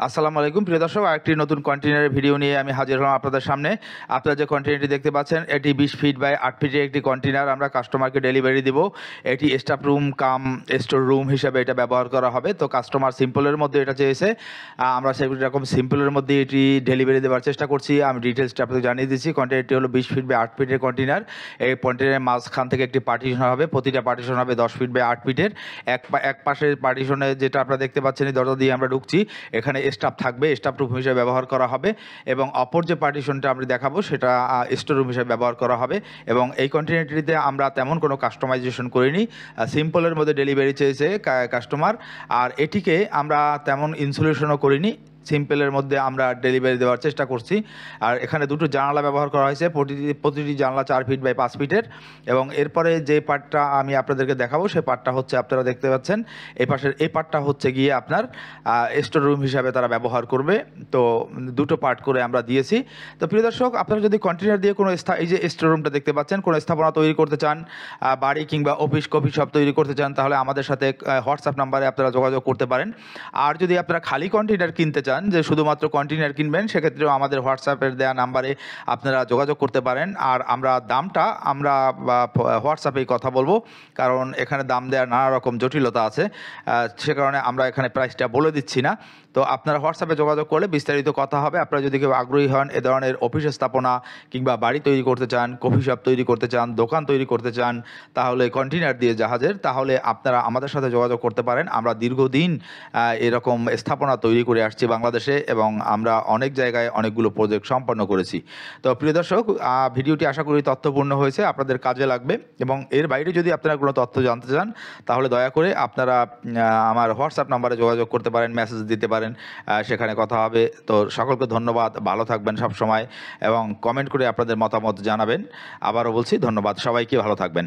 আসসালামু আলাইকুম প্রিয় দর্শক, আরেকটি নতুন কন্টেইনারের ভিডিও নিয়ে আমি হাজির হলাম আপনাদের সামনে। আপনারা যে কন্টেইনারটি দেখতে পাচ্ছেন এটি 20 ফিট বাই 8 ফিটের একটি কন্টেইনার আমরা কাস্টমারকে ডেলিভারি দিব। এটি স্টাফ রুম কাম স্টোর রুম হিসেবে এটা ব্যবহার করা হবে। তো কাস্টমার সিম্পলের মধ্যে এটা চেয়েছে, আমরা সেরকম সিম্পলের মধ্যে এটি ডেলিভারি দেওয়ার চেষ্টা করছি। আমি ডিটেলসটা আপনাকে জানিয়ে দিচ্ছি। কন্টেইনারটি হলো 20 ফিট বাই 8 ফিটের কন্টেইনার। এই কন্টেইনারের মাঝখান থেকে একটি পার্টিশন হবে, প্রতিটা পার্টিশন হবে 10 ফিট বাই 8 ফিটের। এক পাশের পার্টিশনে যেটা আপনারা দেখতে পাচ্ছেন এই দরজা দিয়ে আমরা ঢুকছি, এখানে স্টাফ থাকবে, স্টাফ রুম হিসেবে ব্যবহার করা হবে। এবং অপর যে পার্টিশনটা আমরা দেখাবো সেটা স্টোর রুম হিসেবে ব্যবহার করা হবে। এবং এই কন্টেইনারটিতে আমরা তেমন কোনো কাস্টমাইজেশন করিনি, সিম্পলের মধ্যে ডেলিভারি চেয়েছে কাস্টমার। আর এটিকে আমরা তেমন ইনসুলেশনও করিনি, সিম্পলের মধ্যে আমরা ডেলিভারি দেওয়ার চেষ্টা করছি। আর এখানে দুটো জানালা ব্যবহার করা হয়েছে, প্রতিটি জানলা 4 ফিট বাই 5 ফিটের। এবং এরপরে যে পার্টটা আমি আপনাদেরকে দেখাবো সেই পার্টটা হচ্ছে আপনারা দেখতে পাচ্ছেন এই পাশের এই পার্টটা হচ্ছে গিয়ে আপনার স্টোর রুম হিসাবে তারা ব্যবহার করবে। তো দুটো পার্ট করে আমরা দিয়েছি। তো প্রিয় দর্শক, আপনারা যদি কন্টেইনার দিয়ে কোনো এই যে স্টোর রুমটা দেখতে পাচ্ছেন কোনো স্থাপনা তৈরি করতে চান, বাড়ি কিংবা অফিস কফি শপ তৈরি করতে চান, তাহলে আমাদের সাথে হোয়াটসঅ্যাপ নাম্বারে আপনারা যোগাযোগ করতে পারেন। আর যদি আপনারা খালি কন্টেইনার কিনতে চান, যে শুধুমাত্র কন্টেইনার কিনবেন, সেক্ষেত্রেও আমাদের হোয়াটসঅ্যাপের দেওয়া নাম্বারে আপনারা যোগাযোগ করতে পারেন। আর আমরা দামটা হোয়াটসঅ্যাপেই কথা বলবো, কারণ এখানে দাম দেওয়ার নানা রকম জটিলতা আছে। সে কারণে আমরা এখানে প্রাইসটা বলে দিচ্ছি না। তো আপনারা হোয়াটসঅ্যাপে যোগাযোগ করলে বিস্তারিত কথা হবে। আপনারা যদি কেউ আগ্রহী হন এ ধরনের অফিস স্থাপনা কিংবা বাড়ি তৈরি করতে চান, কফি শপ তৈরি করতে চান, দোকান তৈরি করতে চান, তাহলে কন্টেইনার দিয়ে জাহাজের, তাহলে আপনারা আমাদের সাথে যোগাযোগ করতে পারেন। আমরা দীর্ঘদিন এরকম স্থাপনা তৈরি করে আসছি বাংলাদেশে, এবং আমরা অনেক জায়গায় অনেকগুলো প্রজেক্ট সম্পন্ন করেছি। তো প্রিয় দর্শক, ভিডিওটি আশা করি তথ্যপূর্ণ হয়েছে, আপনাদের কাজে লাগবে। এবং এর বাইরে যদি আপনারা কোনো তথ্য জানতে চান, তাহলে দয়া করে আপনারা আমার হোয়াটসঅ্যাপ নাম্বারে যোগাযোগ করতে পারেন, মেসেজ দিতে পারেন, সেখানে কথা হবে। তো সকলকে ধন্যবাদ, ভালো থাকবেন সব সময়, এবং কমেন্ট করে আপনাদের মতামত জানাবেন। আবারও বলছি ধন্যবাদ, সবাইকে ভালো থাকবেন।